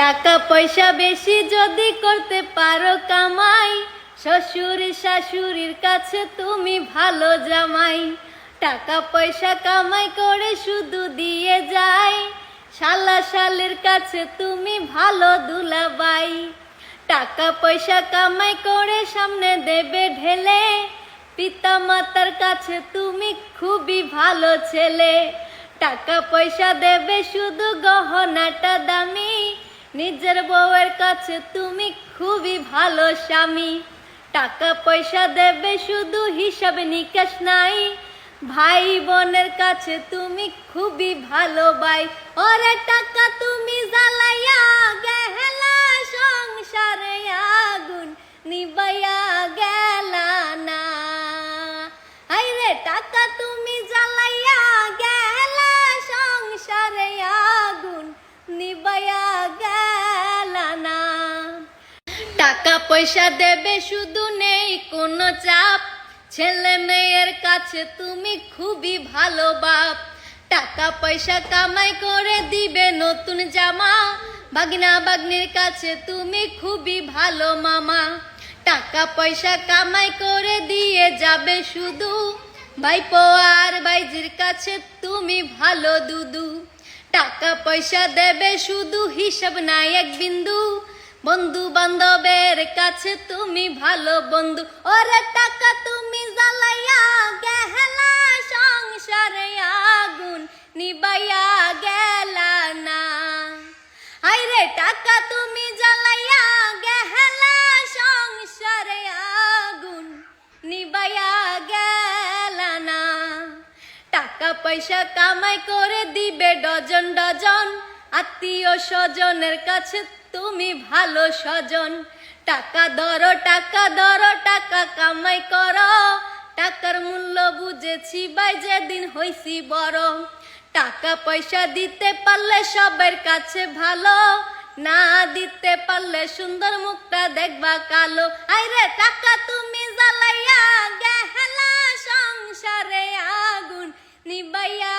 টাকা পয়সা বেশি যদি করতে পারো কামাই, শ্বশুর শাশুড়ির কাছে তুমি ভালো জামাই। টাকা পয়সা কামাই করে শুধু দিয়ে যায়, শালা শালির কাছে তুমি ভালো দুলাবাই। টাকা পয়সা কামাই করে সামনে দেবে ঢেলে, পিতা মাতার কাছে তুমি খুবই ভালো ছেলে। টাকা পয়সা দেবে শুধু গহনাটা দামি, নিজের বউয়ের কাছে তুমি খুবই ভালো স্বামী। টাকা পয়সা দেবে শুধু হিসাব নিকাশ নাই, ভাই বোনের কাছে তুমি খুবই ভালো ভাই। ওরে টাকা তুমি জ্বালাইয়া গেলা, সংসারে আগুন নিবাইয়া গেলা না। আইরে টাকা তুমি জ্বালাইয়া গেলা, সংসারে আগুন নিবাইয়া গেলা না। টাকা পয়সা দেবে শুধু নেই কোনো চাপ, ছেলে মেয়ের কাছে তুমি খুবই ভালো বাপ। টাকা পয়সা কামাই করে দিবে নতুন জামা, ভাগনা ভাগ্নির কাছে তুমি খুবই ভালো মামা। টাকা পয়সা কামাই করে দিয়ে যাবে শুধু, ভাইপো আর ভাইজির কাছে তুমি ভালো দুদু। টাকা পয়সা দেবে শুধু হিসাব নাই এক বিন্দু, বন্ধু বান্ধবের কাছে তুমি ভালো বন্ধু। ওরে টাকা তুমি জ্বালাইয়া গেলা, সংসারে আগুন নিবাইয়া গেলা না। আইরে টাকা তুমি জ্বালাইয়া গেলা, সংসারে আগুন নিবাইয়া গেলা না। টাকা পয়সা কামাই করে দিবে ডজন ডজন, আত্মীয় স্বজনের কাছে তুমি ভালো স্বজন। টাকা ধরো টাকা ধরো, টাকা কামাই করো, টাকার মূল্য বুঝেছি ভাই যেদিন হইছি বড়। টাকা পয়সা দিতে পারলে সবার কাছে ভালো, না দিতে পারলে সুন্দর মুখটা দেখবা কালো। আইরে টাকা তুমি জ্বালাইয়া গেলা, সংসারে আগুন নিবাইয়া